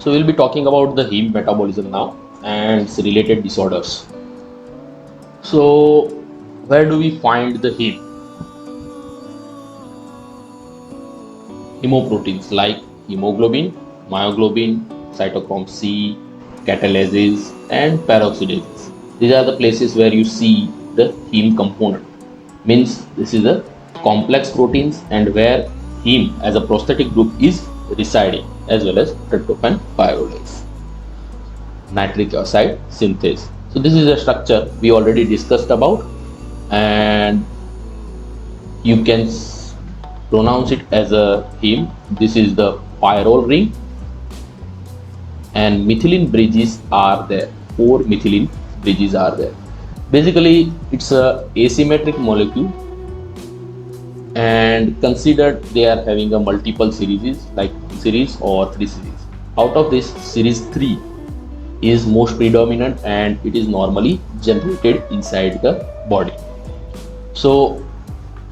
So we'll be talking about the heme metabolism now and its related disorders. So where do we find the heme? Hemoproteins like hemoglobin, myoglobin, cytochrome C, catalases, and peroxidases. These are the places where you see the heme component. Means this is a complex proteins and where heme as a prosthetic group is residing, as well as tryptophan pyruvase, nitric oxide synthase. So this is a structure we already discussed about, and you can pronounce it as a heme. This is the pyrrole ring, and methylene bridges are there. 4 methylene bridges are there. Basically, it's a asymmetric molecule, and considered they are having a multiple series like series or 3 series. Out of this, series 3 is most predominant and it is normally generated inside the body. So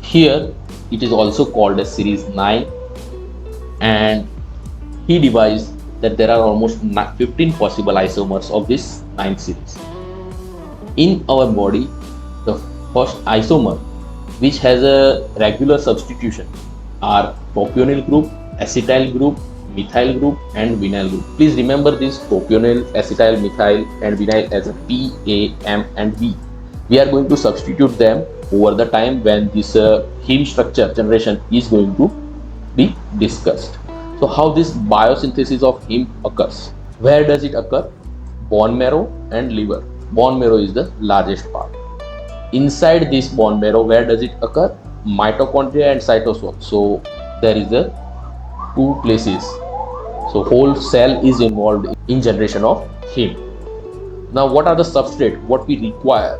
here it is also called as series 9, and he devised that there are almost 15 possible isomers of this 9 series. In our body, the first isomer which has a regular substitution are propionyl group, acetyl group, methyl group, and vinyl group. Please remember this propionyl, acetyl, methyl, and vinyl as a P, A, M, and V. We are going to substitute them over the time when this heme structure generation is going to be discussed. So how this biosynthesis of heme occurs? Where does it occur? Bone marrow and liver. Bone marrow is the largest part. Inside this bone marrow, where does it occur? Mitochondria and cytosol. So there is the 2 places. So whole cell is involved in generation of heme. Now what are the substrate what we require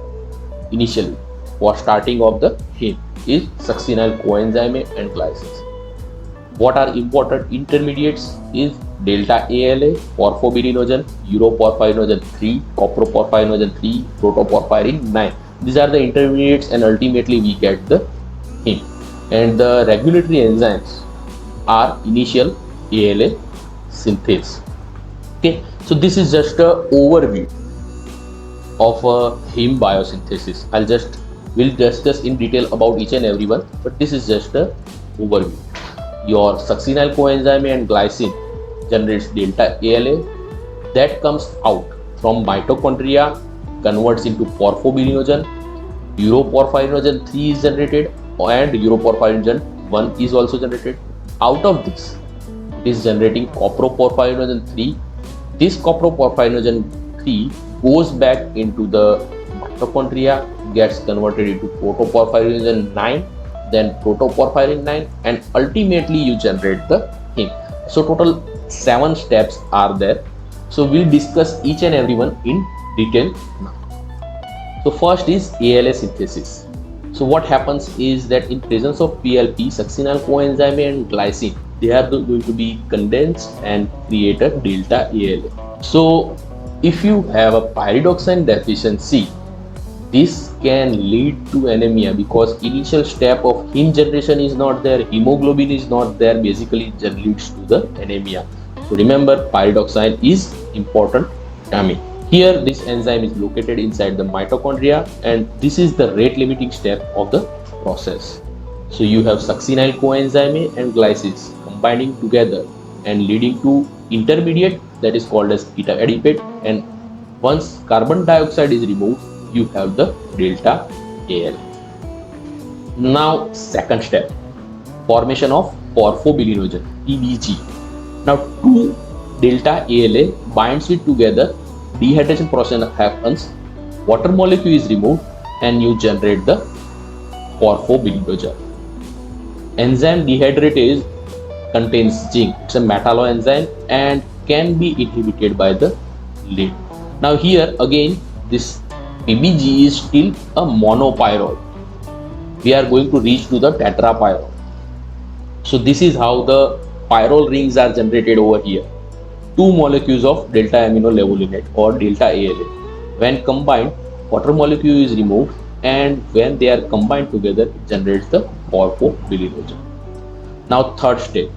initially for starting of the heme is succinyl coenzyme and glycines. What are important intermediates is delta ALA, porphobilinogen, uroporphyrinogen 3, coproporphyrinogen 3, protoporphyrin 9. These are the intermediates, and ultimately we get the heme. And the regulatory enzymes are initial ALA synthase. Okay, so this is just a overview of a heme biosynthesis. We'll discuss in detail about each and every one, but this is just a overview. Your succinyl coenzyme and glycine generates delta ALA that comes out from mitochondria, converts into porphobilinogen, uroporphyrinogen 3 is generated, and uroporphyrinogen 1 is also generated. Out of this, it is generating coproporphyrinogen 3. This coproporphyrinogen 3 goes back into the mitochondria, gets converted into protoporphyrin 9, then protoporphyrin 9, and ultimately you generate the heme. So total 7 steps are there. So we'll discuss each and every one in detail now. So first is ALA synthesis. So what happens is that in presence of PLP, succinyl coenzyme and glycine, they are going to be condensed and create a delta ALA. So if you have a pyridoxine deficiency, this can lead to anemia because initial step of heme generation is not there, hemoglobin is not there, basically it leads to the anemia. So remember, pyridoxine is important vitamin. Here this enzyme is located inside the mitochondria, and this is the rate limiting step of the process. So you have succinyl coenzyme and glycines combining together and leading to intermediate that is called as beta adipate, and once carbon dioxide is removed, you have the delta AL. Now second step, formation of porphobilinogen PBG. Now 2 delta ALA binds it together, dehydration process happens, water molecule is removed, and you generate the porphobilinogen. Enzyme dehydratase contains zinc. It's a metalloenzyme and can be inhibited by the lid. Now here again, this PBG is still a monopyrrole. We are going to reach to the tetrapyrrole. So this is how the pyrrole rings are generated over here. 2 molecules of delta aminolevulonate or delta ALA. When combined, water molecule is removed, and when they are combined together, it generates the porphobilinogen. Now third step,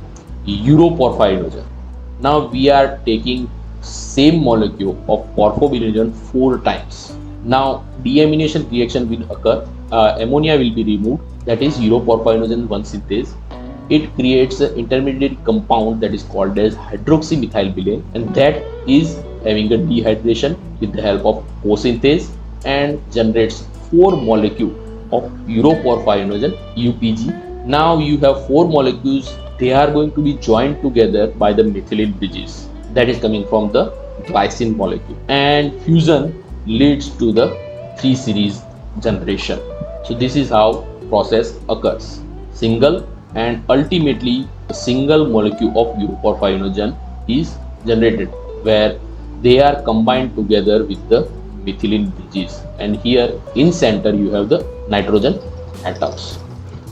uroporphyrinogen. Now we are taking same molecule of porphobilinogen 4 times. Now deamination reaction will occur. Ammonia will be removed, that is uroporphyrinogen 1 synthase. It creates an intermediate compound that is called as hydroxymethylbilane, and that is having a dehydration with the help of co-synthase and generates 4 molecule of uroporphyrinogen UPG. Now you have 4 molecules, they are going to be joined together by the methylene bridges that is coming from the glycine molecule, and fusion leads to the 3 series generation. So this is how process occurs. Single and ultimately a single molecule of uroporphyrinogen is generated where they are combined together with the methylene bridges, and here in center you have the nitrogen atoms.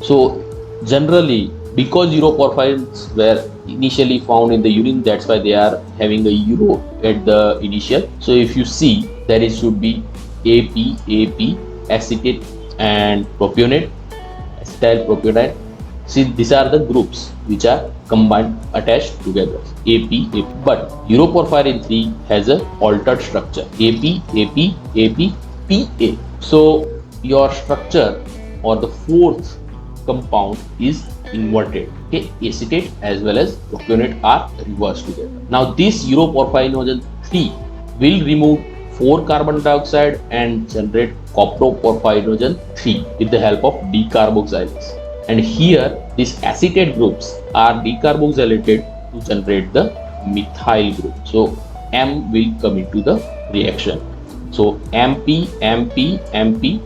So generally, because uroporphyrins were initially found in the urine, that's why they are having a uro at the initial. So if you see, there is should be AP, acetate and propionate, acetyl propionate. See, these are the groups which are combined, attached together. AP. But uroporphyrin 3 has a altered structure. AP, PA. So your structure or the fourth compound is inverted. Okay, acetate as well as propionate are reversed together. Now this uroporphyrinogen 3 will remove 4 carbon dioxide and generate coproporphyrinogen 3 with the help of decarboxylase. And here these acetate groups are decarboxylated to generate the methyl group. So M will come into the reaction. So MP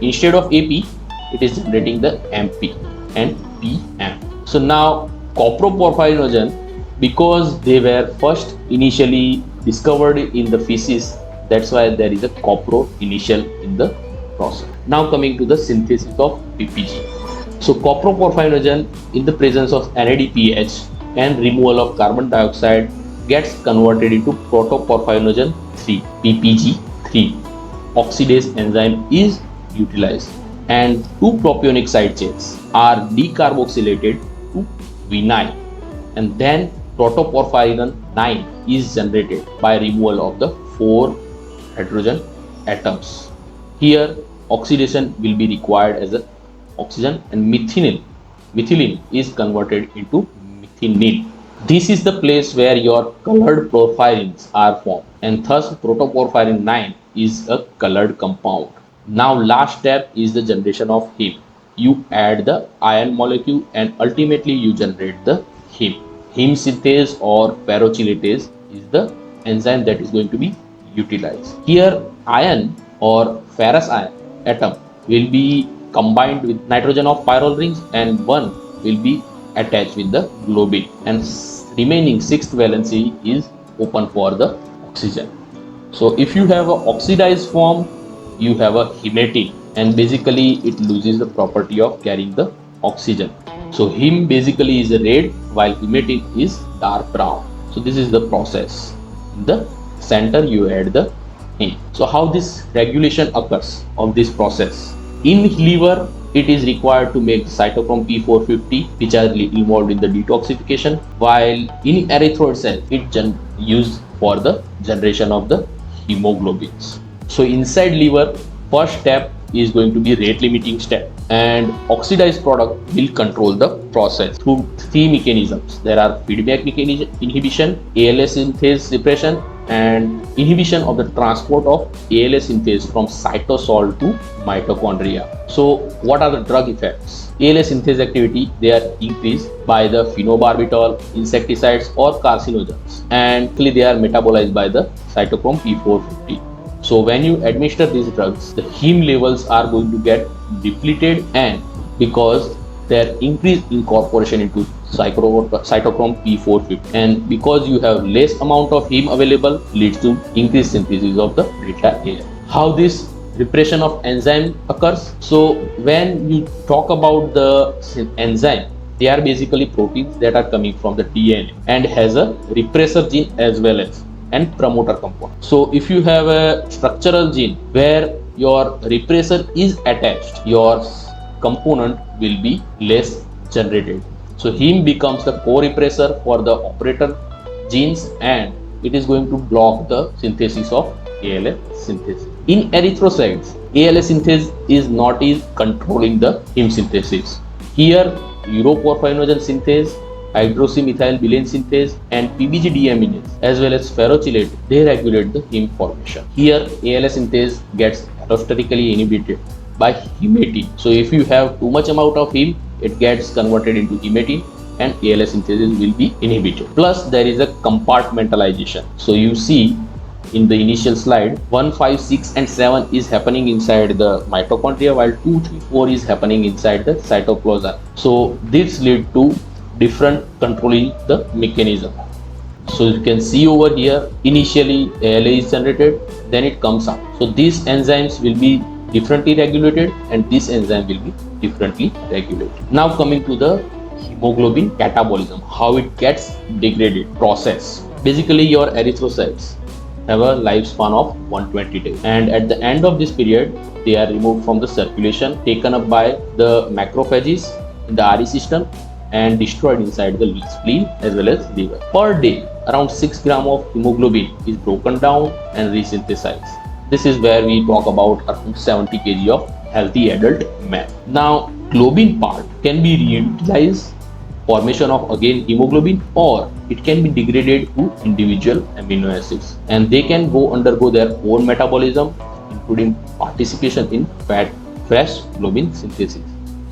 instead of AP, it is generating the MP and PM. So now coproporphyrinogen, because they were first initially discovered in the feces, that's why there is a copro initial in the process. Now coming to the synthesis of PPG. So coproporphyrinogen in the presence of NADPH and removal of carbon dioxide gets converted into protoporphyrinogen 3, PPG3. Oxidase enzyme is utilized and 2 propionic side chains are decarboxylated to vinyl, and then protoporphyrin 9 is generated by removal of the 4 hydrogen atoms. Here oxidation will be required as a oxygen, and methylene is converted into methynyl. This is the place where your colored porphyrins are formed, and thus protoporphyrin 9 is a colored compound. Now last step is the generation of heme. You add the iron molecule and ultimately you generate the heme. Heme synthase or pyrochelatase is the enzyme that is going to be utilized. Here iron or ferrous iron atom will be combined with nitrogen of pyrrole rings, and one will be attached with the globin, and remaining sixth valency is open for the oxygen. So if you have an oxidized form, you have a hematine, and basically it loses the property of carrying the oxygen. So heme basically is red while hematine is dark brown. So this is the process. In the center you add the heme. So how this regulation occurs of this process? In liver, it is required to make cytochrome P450, which are involved in the detoxification, while in erythroid cell, it used for the generation of the hemoglobins. So inside liver, first step is going to be rate limiting step, and oxidized product will control the process through 3 mechanisms. There are feedback mechanism inhibition, ALS synthase suppression, and inhibition of the transport of ALS synthase from cytosol to mitochondria. So what are the drug effects? ALS synthase activity, they are increased by the phenobarbital, insecticides or carcinogens, and they are metabolized by the cytochrome P450. So when you administer these drugs, the heme levels are going to get depleted, and because their increased incorporation into cytochrome P450, and because you have less amount of heme available, leads to increased synthesis of the beta AL. How this repression of enzyme occurs? So when you talk about the enzyme, they are basically proteins that are coming from the DNA and has a repressor gene as well as and promoter component. So if you have a structural gene where your repressor is attached, your component will be less generated. So heme becomes the co-repressor for the operator genes, and it is going to block the synthesis of ALA synthesis. In erythrocytes, ALA synthesis is not controlling the heme synthesis. Here, uroporphyrinogen synthase, hydroxymethylbilane synthase, and PBG deaminase as well as ferrochelate, they regulate the heme formation. Here, ALA synthase gets allosterically inhibited by hematine. So if you have too much amount of heme, it gets converted into hematine and ALA synthesis will be inhibited. Plus there is a compartmentalization. So you see in the initial slide 1, 5, 6 and 7 is happening inside the mitochondria, while 2, 3, 4 is happening inside the cytoplasm. So this lead to different controlling the mechanism. So you can see over here, initially ALA is generated, then it comes out. So these enzymes will be differently regulated and this enzyme will be differently regulated. Now coming to the hemoglobin catabolism, how it gets degraded process. Basically your erythrocytes have a lifespan of 120 days, and at the end of this period they are removed from the circulation, taken up by the macrophages in the RE system and destroyed inside the spleen as well as liver. Per day around 6 gram of hemoglobin is broken down and resynthesized. This is where we talk about around 70 kg of healthy adult man. Now globin part can be reutilized, formation of again hemoglobin, or it can be degraded to individual amino acids and they can undergo their own metabolism, including participation in fresh globin synthesis.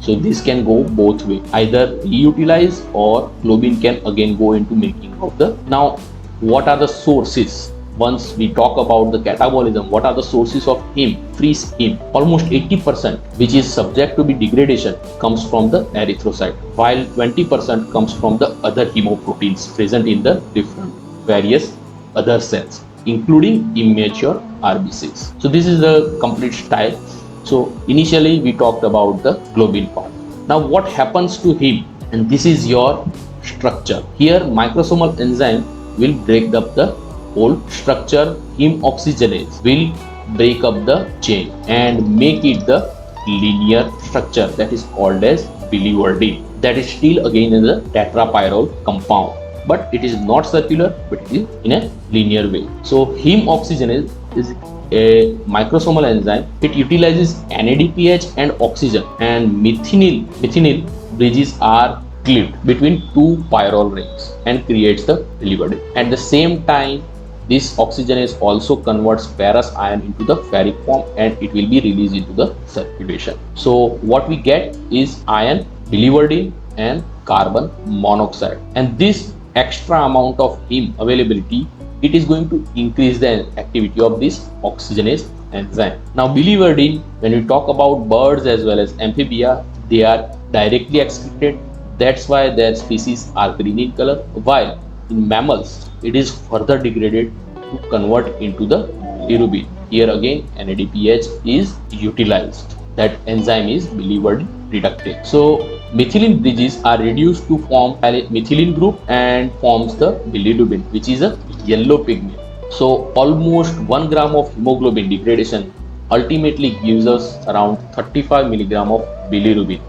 So this can go both way, either reutilize or globin can again go into making of the. Now what are the sources? Once we talk about the catabolism, what are the sources of heme, free heme? Almost 80%, which is subject to be degradation, comes from the erythrocyte, while 20% comes from the other hemoproteins present in the different various other cells, including immature RBCs. So this is the complete style. So initially we talked about the globin part. Now what happens to heme? And this is your structure. Here microsomal enzyme will break up the whole structure. Heme oxygenase will break up the chain and make it the linear structure that is called as biliverdin. That is still again in the tetrapyrrole compound, but it is not circular, but it is in a linear way. So heme oxygenase is a microsomal enzyme. It utilizes NADPH and oxygen, and methynyl bridges are clipped between two pyrrole rings and creates the biliverdin. At the same time, this oxygenase also converts ferrous ion into the ferric form and it will be released into the circulation. So what we get is iron, biliverdin and carbon monoxide, and this extra amount of heme availability, it is going to increase the activity of this oxygenase enzyme. Now biliverdin, when we talk about birds as well as amphibia, they are directly excreted. That's why their species are green in color, while in mammals it is further degraded to convert into the bilirubin. Here again NADPH is utilized. That enzyme is biliverdin reductase. So methylene bridges are reduced to form a methylene group and forms the bilirubin, which is a yellow pigment. So almost 1 gram of hemoglobin degradation ultimately gives us around 35 milligram of bilirubin.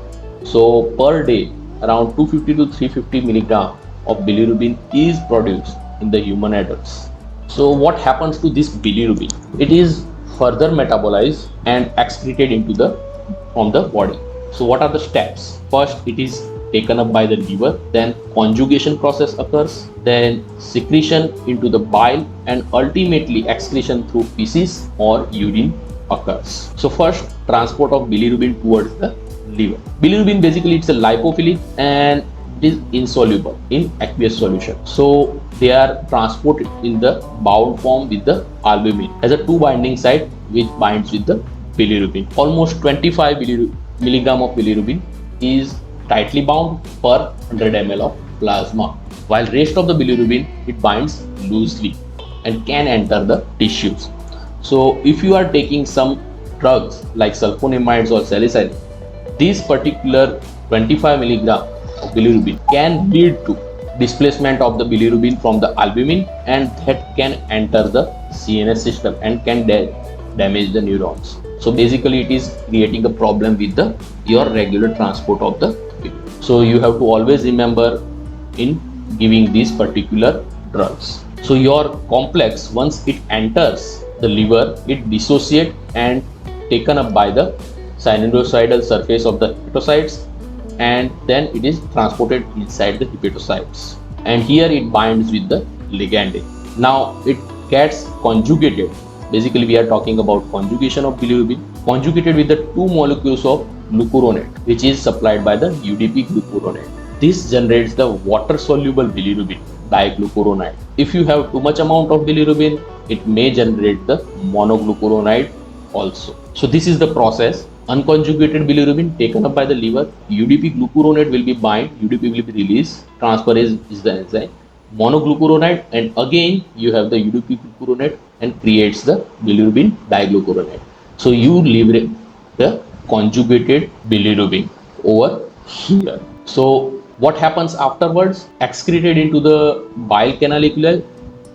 So per day around 250 to 350 milligram of bilirubin is produced in the human adults. So what happens to this bilirubin? It is further metabolized and excreted from the body. So what are the steps? First, it is taken up by the liver, then conjugation process occurs, then secretion into the bile, and ultimately excretion through feces or urine occurs. So first, transport of bilirubin towards the liver. Bilirubin basically it's a lipophilic and it is insoluble in aqueous solution. So they are transported in the bound form with the albumin as a 2 binding site which binds with the bilirubin. Almost 25 milligram of bilirubin is tightly bound per 100 ml of plasma, while rest of the bilirubin it binds loosely and can enter the tissues. So if you are taking some drugs like sulfonamides or salicylate, this particular 25 milligram of bilirubin can lead to displacement of the bilirubin from the albumin, and that can enter the CNS system and can damage the neurons. So basically it is creating a problem with your regular transport of the bilirubin. So you have to always remember in giving this particular drugs. So your complex, once it enters the liver, it dissociates and taken up by the sinusoidal surface of the hepatocytes, and then it is transported inside the hepatocytes, and here it binds with the ligand. Now it gets conjugated. Basically we are talking about conjugation of bilirubin, conjugated with the two molecules of glucuronate, which is supplied by the UDP glucuronate. This generates the water soluble bilirubin, diglucuronide. If you have too much amount of bilirubin, it may generate the monoglucuronide also. So this is the process. Unconjugated bilirubin taken up by the liver, UDP glucuronate will be bind, UDP will be released, transferase is the enzyme, monoglucuronide, and again you have the UDP glucuronate and creates the bilirubin diglucuronate. So you liberate the conjugated bilirubin over here. So what happens afterwards? Excreted into the bile canaliculi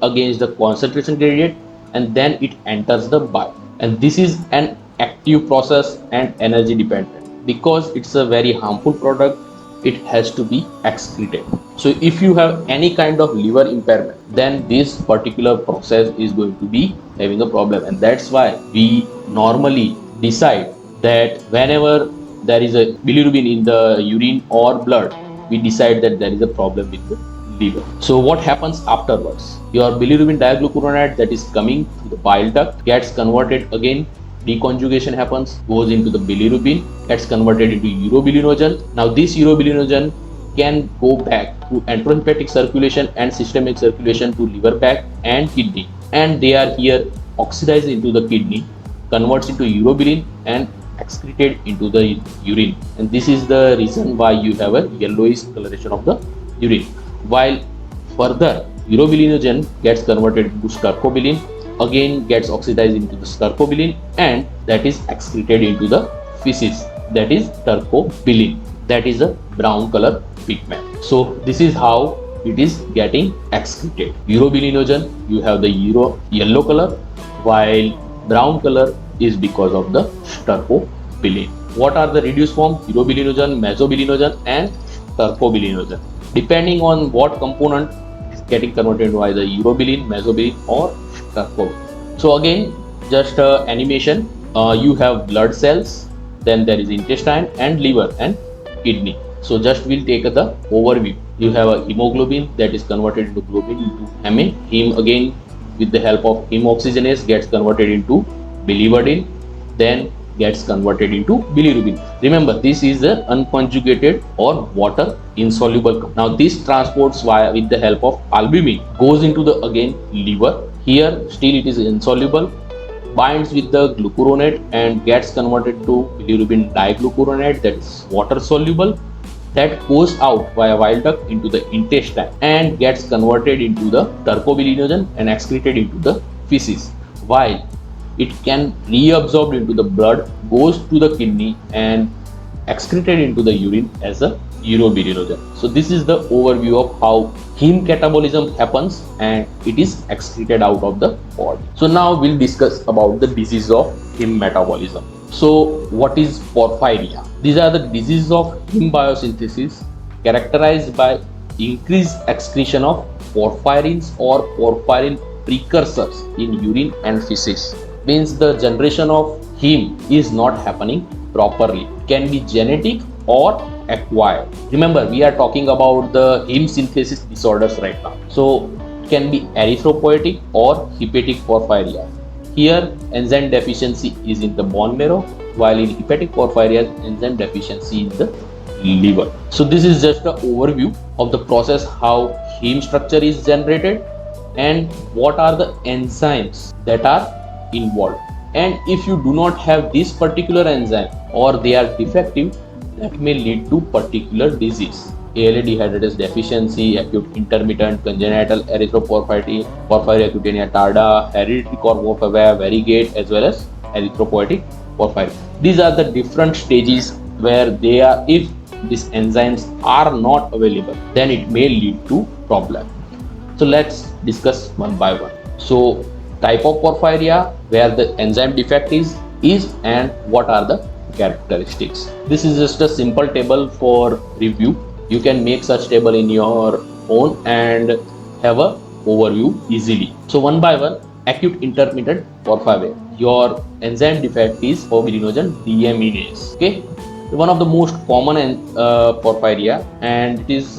against the concentration gradient, and then it enters the bile. And this is an active process and energy dependent. Because it's a very harmful product, it has to be excreted. So if you have any kind of liver impairment, then this particular process is going to be having a problem, and that's why we normally decide that whenever there is a bilirubin in the urine or blood, we decide that there is a problem with the liver. So what happens afterwards? Your bilirubin diglucuronate that is coming through the bile duct gets converted again, deconjugation happens, goes into the bilirubin, gets converted into urobilinogen. Now this urobilinogen can go back to enterohepatic circulation and systemic circulation to liver back and kidney, and they are here oxidized into the kidney, converts into urobilin and excreted into the urine, and this is the reason why you have a yellowish coloration of the urine. While further urobilinogen gets converted into stercobilin, again gets oxidized into the stercobilin, and that is excreted into the feces, that is stercobilin, that is a brown color pigment. So this is how it is getting excreted. Urobilinogen, you have the yellow color, while brown color is because of the stercobilin. What are the reduced form? Urobilinogen, mesobilinogen and stercobilinogen. Depending on what component is getting converted by the urobilin, mesobilin or stercobilin. So again, just animation, you have blood cells, then there is intestine and liver and kidney. So just we'll take the overview. You have a hemoglobin that is converted into globin into heme. Heme again with the help of heme oxygenase gets converted into biliverdin, then gets converted into bilirubin. Remember, this is the unconjugated or water insoluble. Now this transports via with the help of albumin, goes into the again liver. Here still it is insoluble, binds with the glucuronate and gets converted to bilirubin diglucuronate, that is water soluble, that goes out via bile duct into the intestine and gets converted into the stercobilinogen and excreted into the feces, while it can reabsorb into the blood, goes to the kidney and excreted into the urine as a urobilinogen. So this is the overview of how heme catabolism happens and it is excreted out of the body. So now we'll discuss about the disease of heme metabolism. So what is porphyria? These are the diseases of heme biosynthesis characterized by increased excretion of porphyrins or porphyrin precursors in urine and feces. Means the generation of heme is not happening properly. It can be genetic or acquired. Remember, we are talking about the heme synthesis disorders right now. So it can be erythropoietic or hepatic porphyria. Here enzyme deficiency is in the bone marrow, while in hepatic porphyria enzyme deficiency is the liver. So this is just an overview of the process, how heme structure is generated and what are the enzymes that are involved. And if you do not have this particular enzyme or they are defective, that may lead to particular disease. ALA dehydrogenase deficiency, acute intermittent congenital erythroporphyria, porphyria cutaneous tarda, hereditary corpophagia, variegate, as well as erythropoietic porphyria. These are the different stages where they are, if these enzymes are not available, then it may lead to problem. So let's discuss one by one. So type of porphyria, where the enzyme defect is and what are the characteristics. This is just a simple table for review. You can make such table in your own and have a overview easily. So one by one, acute intermittent porphyria. Your enzyme defect is fibrinogen deaminase. Okay, one of the most common porphyria, and it is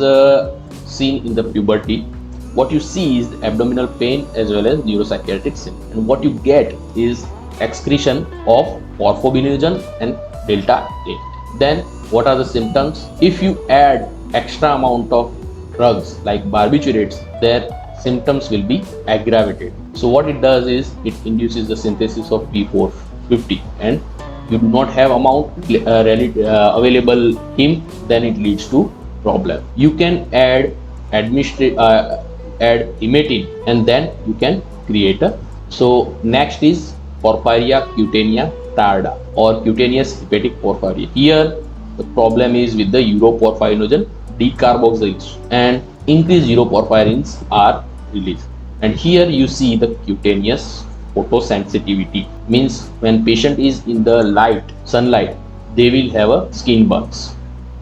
seen in the puberty. What you see is abdominal pain as well as neuropsychiatric symptoms, and what you get is excretion of porphyrinogen and delta 8. Then what are the symptoms? If you add extra amount of drugs like barbiturates, their symptoms will be aggravated. So what it does is it induces the synthesis of P450, and you do not have available heme, then it leads to problem. You can add add imetin, and then you can create a. So next is porphyria cutanea tarda or cutaneous hepatic porphyria. Here the problem is with the uroporphyrinogen decarboxylase, and increased uroporphyrins are released. And here you see the cutaneous photosensitivity, means when patient is in the sunlight, they will have a skin burns.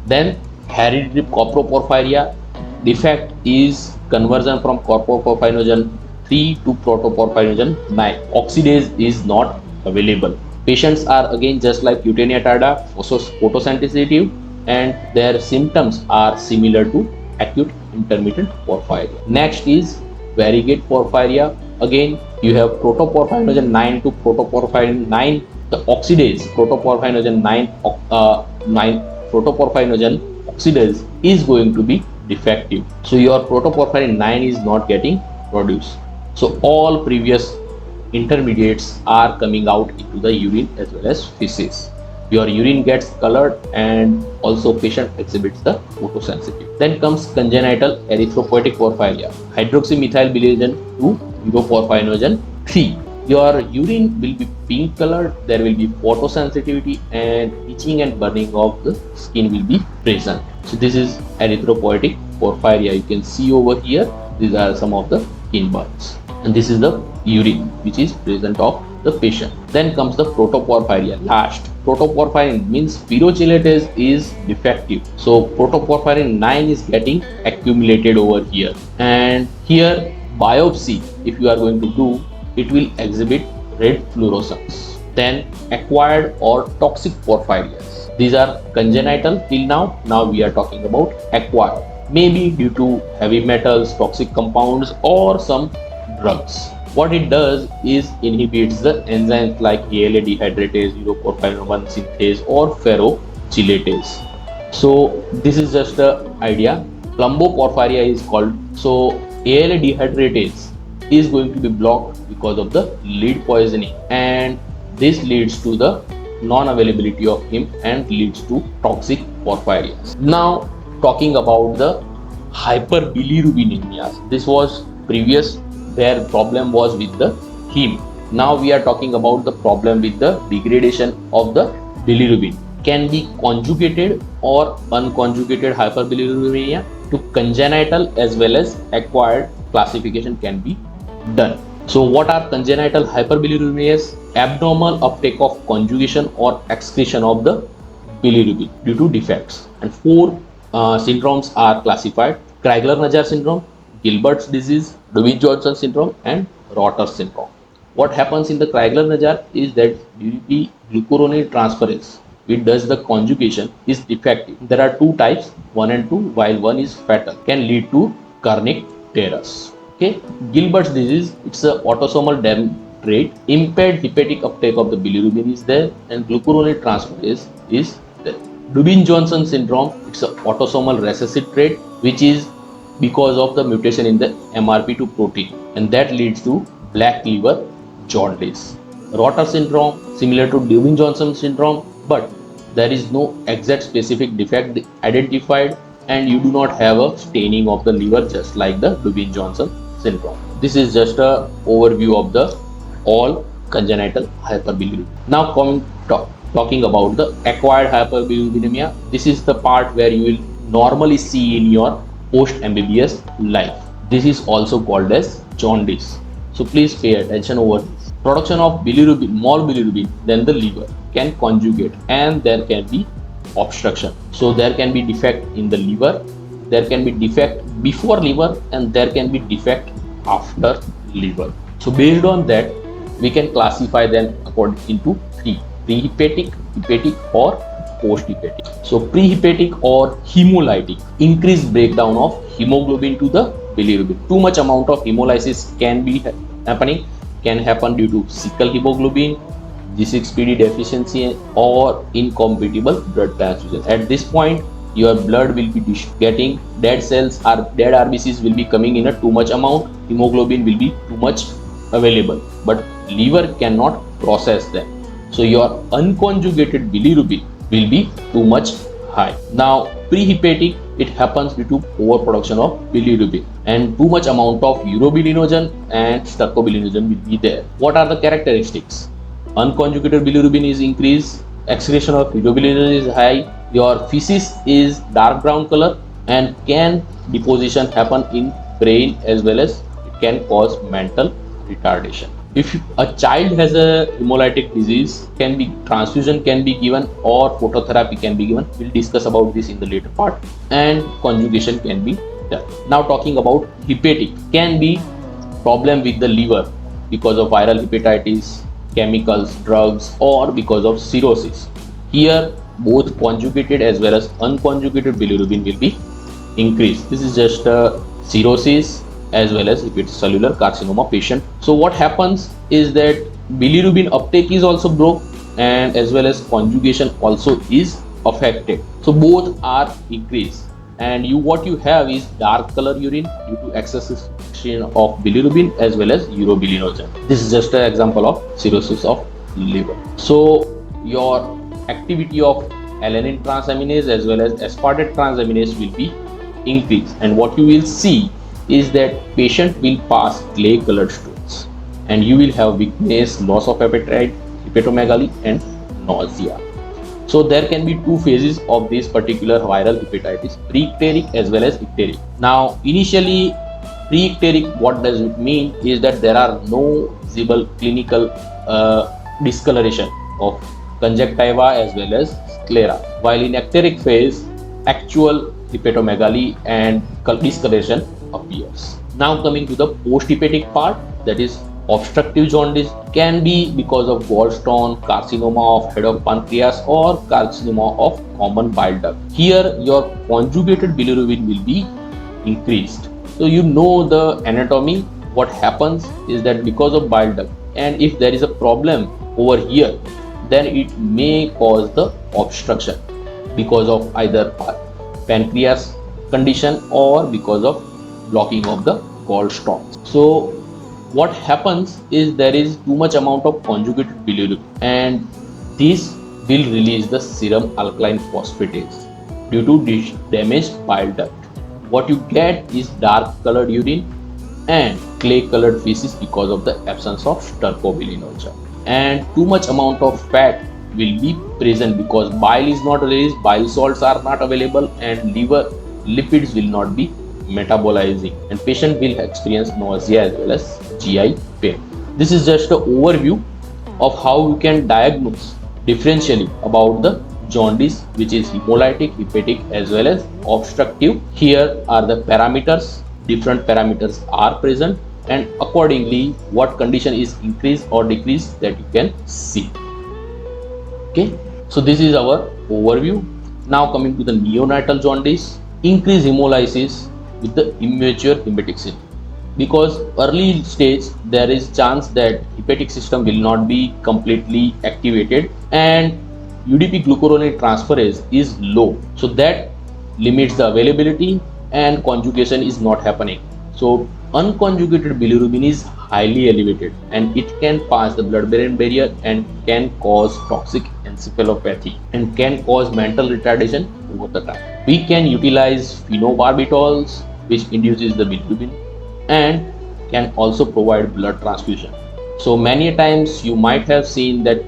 Then hereditary coproporphyria defect is conversion from coproporphyrinogen 3 to protoporphyrinogen 9. Oxidase is not available. Patients are again just like cutanea tarda, photosensitive, and their symptoms are similar to acute intermittent porphyria. Next is variegate porphyria. Again, you have protoporphyrinogen 9 to protoporphyrin 9. The oxidase protoporphyrinogen 9 protoporphyrinogen oxidase is going to be defective. So your protoporphyrin 9 is not getting produced. So all previous intermediates are coming out into the urine as well as feces. Your urine gets colored, and also patient exhibits the photosensitive. Then comes congenital erythropoietic porphyria, hydroxymethylbilirubin 2 uroporphyrinogen 3. Your urine will be pink colored, there will be photosensitivity, and itching and burning of the skin will be present. So this is erythropoietic porphyria. You can see over here, these are some of the skin burns, and this is the urine which is present of the patient. Then comes the protoporphyria. Last, protoporphyrin means spirochelatase is defective. So protoporphyrin 9 is getting accumulated over here, and here biopsy, if you are going to do, it will exhibit red fluorescence. Then acquired or toxic porphyrias. These are congenital till now. Now we are talking about acquired. Maybe due to heavy metals, toxic compounds, or some drugs. What it does is inhibits the enzymes like ALA dehydratase, uroporphyrin 1 synthase, or ferrochelatase. So this is just the idea. Plumboporphyria is called. So ALA dehydratase is going to be blocked because of the lead poisoning, and this leads to the non-availability of heme and leads to toxic porphyrias. Now talking about the hyperbilirubinemia. This was previous, their problem was with the heme. Now we are talking about the problem with the degradation of the bilirubin. Can be conjugated or unconjugated hyperbilirubinemia. To congenital as well as acquired classification can be done. So what are congenital hyperbilirubinemias? Abnormal uptake of conjugation or excretion of the bilirubin due to defects. And 4 syndromes are classified: Crigler-Najjar syndrome, Gilbert's disease, Dubin-Johnson syndrome, and Rotter syndrome. What happens in the Crigler-Najjar is that due to glucuronide transferase, which does the conjugation, is defective. There are 2 types, 1 and 2, while 1 is fatal, can lead to Karnick tears. Okay, Gilbert's disease, it's a autosomal trait, impaired hepatic uptake of the bilirubin is there, and glucuronide transferase is there. Dubin-Johnson syndrome, it's an autosomal recessive trait, which is because of the mutation in the MRP2 protein, and that leads to black liver jaundice. Rotter syndrome, similar to Dubin-Johnson syndrome, but there is no exact specific defect identified, and you do not have a staining of the liver just like the Dubin-Johnson syndrome. This is just a overview of the all congenital hyperbilirubinemia. Now talking about the acquired hyperbilirubinemia. This is the part where you will normally see in your post MBBS life. This is also called as jaundice. So please pay attention over this. Production of bilirubin, more bilirubin than the liver can conjugate, and there can be obstruction. So there can be defect in the liver, there can be defect before liver, and there can be defect after liver. So based on that, we can classify them according into three: prehepatic, hepatic, or post-hepatic. So prehepatic or hemolytic, increased breakdown of hemoglobin to the bilirubin. Too much amount of hemolysis can be happening, can happen due to sickle hemoglobin, G6PD deficiency, or incompatible blood transfusion. At this point, your blood will be getting dead cells, or dead RBCs will be coming in a too much amount, hemoglobin will be too much available, but liver cannot process them. So your unconjugated bilirubin will be too much high. Now prehepatic, it happens due to overproduction of bilirubin, and too much amount of urobilinogen and stercobilinogen will be there. What are the characteristics? Unconjugated bilirubin is increased, excretion of urobilinogen is high, your feces is dark brown color, and can deposition happen in brain, as well as it can cause mental retardation. If a child has a hemolytic disease, can be transfusion can be given, or phototherapy can be given. We'll discuss about this in the later part, and conjugation can be done. Now talking about hepatic, can be problem with the liver because of viral hepatitis, chemicals, drugs, or because of cirrhosis. Here both conjugated as well as unconjugated bilirubin will be increased. This is just a cirrhosis as well as if it's cellular carcinoma patient. So what happens is that bilirubin uptake is also broke, and as well as conjugation also is affected. So both are increased, and what you have is dark color urine due to excessive excretion of bilirubin as well as urobilinogen. This is just an example of cirrhosis of liver. So your activity of alanine transaminase as well as aspartate transaminase will be increased, and what you will see is that patient will pass clay colored stools, and you will have weakness, loss of appetite, hepatomegaly, and nausea. So there can be two phases of this particular viral hepatitis: pre-icteric as well as icteric. Now initially, pre-icteric, what does it mean is that there are no visible clinical discoloration of conjunctiva as well as sclera, while in icteric phase actual hepatomegaly and discoloration appears. Now coming to the post-hepatic part, that is obstructive jaundice, can be because of gallstone, carcinoma of head of pancreas, or carcinoma of common bile duct. Here your conjugated bilirubin will be increased. So you know the anatomy. What happens is that because of bile duct, and if there is a problem over here, then it may cause the obstruction because of either pancreas condition or because of blocking of the gallstones. So what happens is there is too much amount of conjugated bilirubin, and this will release the serum alkaline phosphatase due to damaged bile duct. What you get is dark colored urine and clay colored feces because of the absence of stercobilinogen, and too much amount of fat will be present because bile is not released, bile salts are not available, and liver lipids will not be metabolizing, and patient will experience nausea as well as GI pain. This is just an overview of how you can diagnose differentially about the jaundice, which is hemolytic, hepatic as well as obstructive. Here are the parameters. Different parameters are present, and accordingly what condition is increased or decreased, that you can see. Okay, so this is our overview. Now coming to the neonatal jaundice, increased hemolysis with the immature hepatic system, because early stage there is chance that hepatic system will not be completely activated and UDP glucuronate transferase is low, so that limits the availability and conjugation is not happening. So unconjugated bilirubin is highly elevated, and it can pass the blood-brain barrier and can cause toxic encephalopathy and can cause mental retardation over the time. We can utilize phenobarbitols, which induces the bilirubin and can also provide blood transfusion. So many times you might have seen that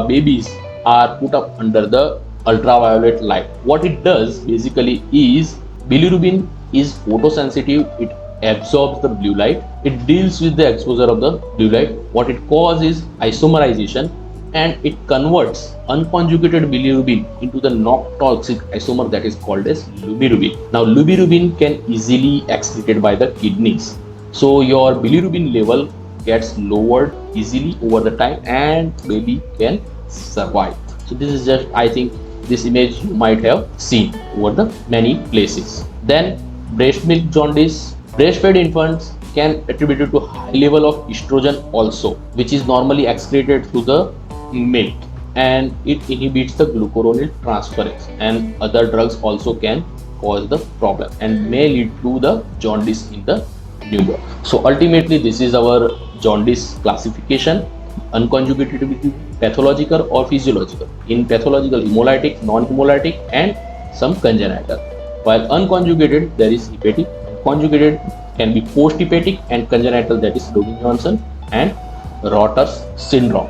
babies are put up under the ultraviolet light. What it does basically is, bilirubin is photosensitive, it absorbs the blue light, it deals with the exposure of the blue light. What it causes is isomerization, and it converts unconjugated bilirubin into the non-toxic isomer that is called as lumibirubin. Now lumibirubin can easily excreted by the kidneys, So your bilirubin level gets lowered easily over the time and baby can survive. So this is just, I think this image you might have seen over the many places. Then breast milk jaundice. Breastfed infants can attribute to high level of estrogen also, which is normally excreted through the milk, and it inhibits the glucuronide transferase, and other drugs also can cause the problem and may lead to the jaundice in the newborn. So ultimately this is our jaundice classification: unconjugated with pathological or physiological. In pathological, hemolytic, non-hemolytic, and some congenital. While unconjugated, there is hepatic. Conjugated can be post-hepatic, and congenital, that is Robin Johnson and Rotter's syndrome.